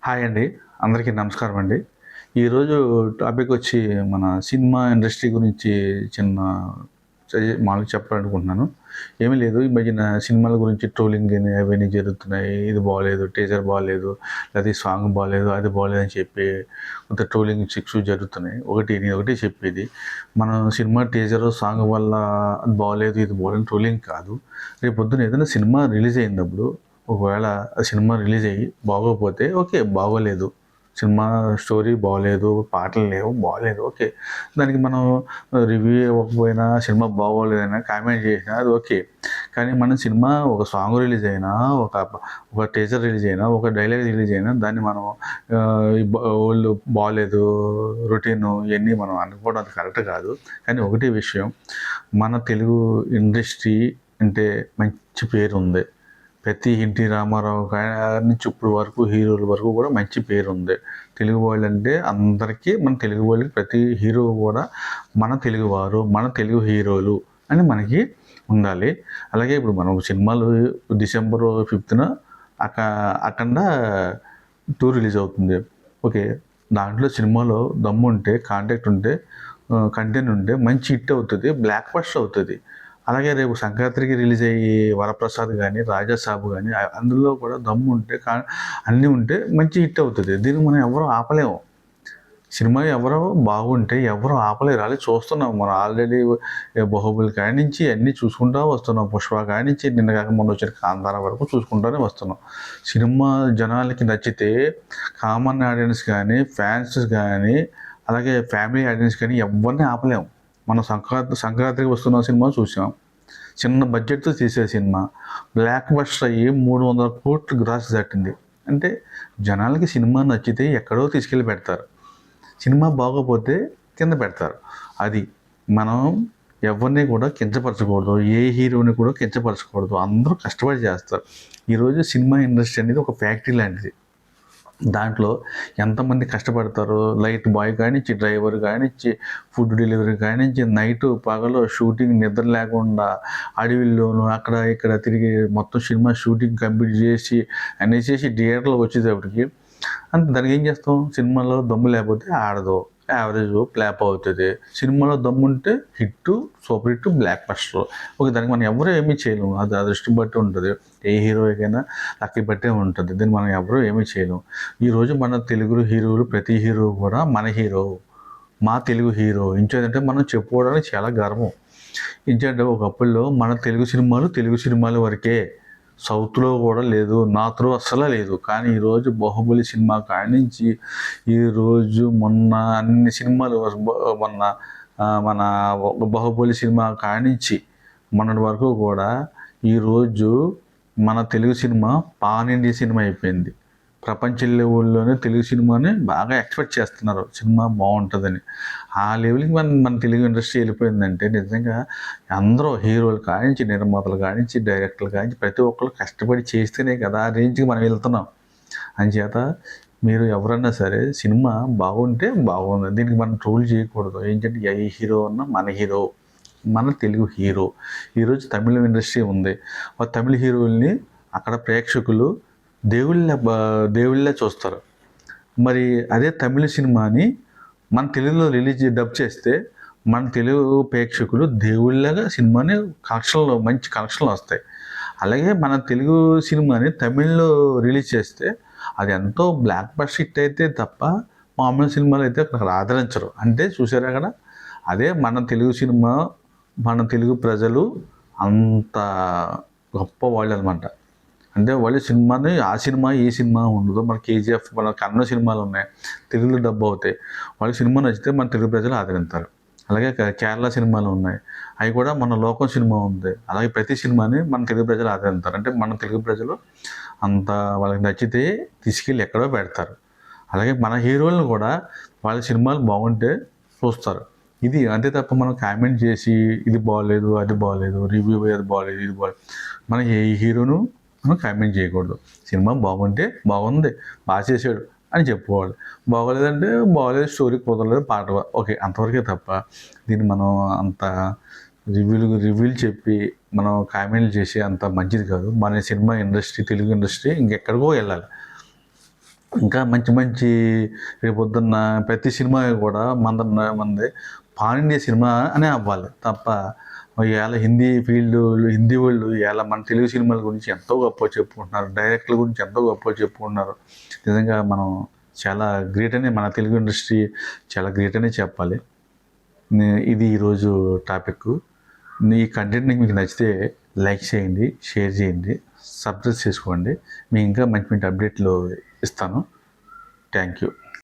Hi అండి. అందరికీ నమస్కారం అండి. ఈరోజు టాపిక్ వచ్చి మన సినిమా ఇండస్ట్రీ గురించి చిన్న మామూలుగా చెప్పాలనుకుంటున్నాను. ఏమీ లేదు, ఈ మధ్యన సినిమాల గురించి ట్రోలింగ్ అని అవన్నీ జరుగుతున్నాయి. ఇది బాలేదు, టీజర్ బాలేదు, లేదా ఈ సాంగ్ బాలేదు, అది బాలేదని చెప్పి కొంత ట్రోలింగ్ జరుగుతున్నాయి. నేను ఒకటే చెప్పేది, మనం సినిమా టీజర్, సాంగ్ వల్ల అది బాలేదు, ఇది బాలేదు ట్రోలింగ్ కాదు. రేపు పొద్దున ఏదైనా సినిమా రిలీజ్ అయినప్పుడు ఒకవేళ ఆ సినిమా రిలీజ్ అయ్యి బాగోకపోతే ఓకే, బాగోలేదు, సినిమా స్టోరీ బాగోలేదు, పాటలు లేవు, బాగోలేదు, ఓకే. దానికి మనం రివ్యూ ఇవ్వకపోయినా, సినిమా బాగోలేదైనా కామెంట్ చేసినా అది ఓకే. కానీ మనం సినిమా ఒక సాంగ్ రిలీజ్ అయినా, ఒక ఒక టీజర్ రిలీజ్ అయినా, ఒక డైలాగ్ రిలీజ్ అయినా దాన్ని మనం ఓల్డ్ బాగోలేదు, రొటీన్ ఇవన్నీ మనం అనుకోవడం అది కరెక్ట్ కాదు. కానీ ఒకటే విషయం, మన తెలుగు ఇండస్ట్రీ అంటే మంచి పేరు ఉంది. ప్రతి ఎన్టీ రామారావు గారి నుంచి ఇప్పుడు వరకు హీరోల వరకు కూడా మంచి పేరు ఉంది. తెలుగు వాళ్ళు అంటే అందరికీ, మన తెలుగు వాళ్ళకి ప్రతి హీరో కూడా మన తెలుగువారు, మన తెలుగు హీరోలు అని మనకి ఉండాలి. అలాగే ఇప్పుడు మనం సినిమాలు డిసెంబర్ 5న అఖండ 2 రిలీజ్ అవుతుంది. ఓకే, దాంట్లో సినిమాలో దమ్ము ఉంటే, కాంటాక్ట్ ఉంటే, కంటెంట్ ఉంటే మంచి హిట్ అవుతుంది, బ్లాక్ బస్టర్ అవుతుంది. అలాగే రేపు సంక్రాంతికి రిలీజ్ అయ్యి వరప్రసాద్ కానీ, రాజాసాబు కానీ అందులో కూడా దమ్ము ఉంటే, అన్నీ ఉంటే మంచి హిట్ అవుతుంది. దీన్ని మనం ఎవరు ఆపలేము. సినిమా ఎవరో బాగుంటే ఎవరు ఆపలేరు. అలా చూస్తున్నాం మనం ఆల్రెడీ. బాహుబలి కాడి నుంచి అన్నీ చూసుకుంటూ వస్తున్నాం. పుష్ప కాడి నుంచి నిన్న కాక మొన్న వచ్చిన కాంతార వరకు చూసుకుంటూనే వస్తున్నాం. సినిమా జనాలకి నచ్చితే కామన్ ఆడియన్స్ కానీ, ఫ్యాన్స్ కానీ, అలాగే ఫ్యామిలీ ఆడియన్స్ కానీ ఎవరిని ఆపలేము. మనం సంక్రాంతికి వస్తున్న సినిమా చూసాం. చిన్న బడ్జెట్తో తీసే సినిమా బ్లాక్ బస్టర్ అయ్యి 300 కోట్లు గ్రాస్ దాటింది. అంటే జనాలకి సినిమా నచ్చితే ఎక్కడో తీసుకెళ్ళి పెడతారు, సినిమా బాగోపోతే కింద పెడతారు. అది మనం ఎవరిని కూడా కించపరచకూడదు, ఏ హీరోని కూడా కించపరచకూడదు. అందరూ కష్టపడి చేస్తారు. ఈరోజు సినిమా ఇండస్ట్రీ అనేది ఒక ఫ్యాక్టరీ లాంటిది. దాంట్లో ఎంతమంది కష్టపడతారో, లైట్ బాయ్ కానించి, డ్రైవర్ కానించి, ఫుడ్ డెలివరీ కానించి, నైటు పగలు షూటింగ్ నిద్ర లేకుండా అడవిల్లోనూ అక్కడ ఇక్కడ తిరిగి మొత్తం సినిమా షూటింగ్ కంప్లీట్ చేసి అన్నీ చేసి థియేటర్లోకి వచ్చేటప్పటికి అంటే దానికి ఏం చేస్తాం, సినిమాలో దమ్ము లేకపోతే ఆడదు, యావరేజ్ ఫ్లాప్ అవుతుంది. సినిమాలో దమ్ము ఉంటే hit, super hit, block buster. Okay, దానికి మనం ఎవరూ ఏమీ చేయలేము. అది అదృష్టం బట్టి ఉంటుంది. ఏ హీరోకైనా లక్కీ బట్టే ఉంటుంది. దీన్ని మనం ఎవరూ ఏమీ చేయలేము. ఈరోజు మన తెలుగు హీరోలు ప్రతి హీరో కూడా మన హీరో, మా తెలుగు హీరో. ఇంకేంటంటే మనం చెప్పుకోవడానికి చాలా గర్వం. ఇంకేంటే ఒకప్పుడులో మన తెలుగు సినిమాలు వరకే, సౌత్లో కూడా లేదు, నార్త్లో అస్సలు లేదు. కానీ ఈరోజు బాహుబలి సినిమా కాడి నుంచి ఈరోజు మొన్న అన్ని సినిమాలు మొన్న మన బాహుబలి సినిమా కాడి నుంచి మొన్నటి వరకు కూడా ఈరోజు మన Telugu cinema pan India cinema అయిపోయింది. ప్రపంచ లెవెల్లోనే తెలుగు సినిమాని బాగా ఎక్స్పెక్ట్ చేస్తున్నారు, సినిమా బాగుంటుందని. ఆ లెవెల్కి మన తెలుగు ఇండస్ట్రీ వెళ్ళిపోయిందంటే నిజంగా అందరూ హీరోలు కానించి, నిర్మాతలు కానించి, డైరెక్టర్లు కానించి ప్రతి ఒక్కరు కష్టపడి చేస్తేనే కదా ఆ రేంజ్కి మనం వెళ్తున్నాం. అంచేత మీరు ఎవరన్నా సరే సినిమా బాగుంటే బాగుంది, దీనికి మనం ట్రోల్ చేయకూడదు. ఏంటంటే ఏ హీరో అన్నా మన హీరో, మన తెలుగు హీరో. ఈరోజు తమిళ ఇండస్ట్రీ ఉంది. ఆ తమిళ హీరోల్ని అక్కడ ప్రేక్షకులు దేవుళ్ళ చూస్తారు. మరి అదే తమిళ సినిమాని మన తెలుగులో డబ్ చేస్తే మన తెలుగు ప్రేక్షకులు దేవుళ్ళగా సినిమాని మంచి కలెక్షన్లు వస్తాయి. అలాగే మన తెలుగు సినిమాని తమిళ్లో రిలీజ్ చేస్తే అది ఎంతో బ్లాక్ బస్టర్ హిట్ అయితే తప్ప మామూలు సినిమాలు అయితే అక్కడ ఆదరించరు. అంటే చూసారా అక్కడ, అదే మన తెలుగు సినిమా, మన తెలుగు ప్రజలు అంత గొప్ప వాళ్ళు అనమాట. అంటే వాళ్ళు సినిమాని ఈ సినిమా ఉండదు. మన కేజీఎఫ్, మన కన్నడ సినిమాలు ఉన్నాయి, తెలుగులో డబ్బు అవుతాయి. వాళ్ళ సినిమా నచ్చితే మన తెలుగు ప్రజలు ఆదరిస్తారు. అలాగే కేరళ సినిమాలు ఉన్నాయి, అవి కూడా మన లోకల్ సినిమా ఉంది. అలాగే ప్రతి సినిమాని మన తెలుగు ప్రజలు ఆదరిస్తారు. అంటే మన తెలుగు ప్రజలు అంత వాళ్ళకి నచ్చితే తీసుకెళ్ళి ఎక్కడో పెడతారు. అలాగే మన హీరోలను కూడా వాళ్ళ సినిమాలు బాగుంటే చూస్తారు. ఇది అంతే తప్ప మనం కామెంట్ చేసి ఇది బాగోలేదు, అది బాగోలేదు, రివ్యూ అది బాగోలేదు, ఇది బాగోలేదు, మన ఏ హీరోను మనం కామెంట్ చేయకూడదు. సినిమా బాగుంటే బాగుంది, బాగా చేసాడు అని చెప్పుకోవాలి. బాగోలేదంటే బాగోలేదు, స్టోరీ కుదరలేదు, పాట ఓకే, అంతవరకే తప్ప దీన్ని మనం అంత రివ్యూలు చెప్పి మనం కామెంట్లు చేసి అంత మంచిది కాదు. మన సినిమా ఇండస్ట్రీ, తెలుగు ఇండస్ట్రీ ఇంకెక్కడికో వెళ్ళాలి. ఇంకా మంచి మంచి రేపొద్దున్న ప్రతి సినిమా కూడా మంది పాన్ ఇండియా సినిమా అనే అవ్వాలి తప్ప ఇవాళ హిందీ ఫీల్డ్ హిందీ వాళ్ళు ఇవాళ మన తెలుగు సినిమాల గురించి ఎంతో గొప్ప చెప్పుకుంటున్నారు, డైరెక్టర్ల గురించి ఎంతో గొప్ప చెప్పుకుంటున్నారు. నిజంగా మనం చాలా గ్రేట్ అనే మన తెలుగు ఇండస్ట్రీ చాలా గ్రేట్ అనే చెప్పాలి. ఇది ఈరోజు టాపిక్. ఈ కంటెంట్ మీకు నచ్చితే లైక్ చేయండి, షేర్ చేయండి, సబ్స్క్రైబ్ చేసుకోండి. మీకు ఇంకా మంచి మంచి అప్డేట్లు ఇస్తాను. Thank you.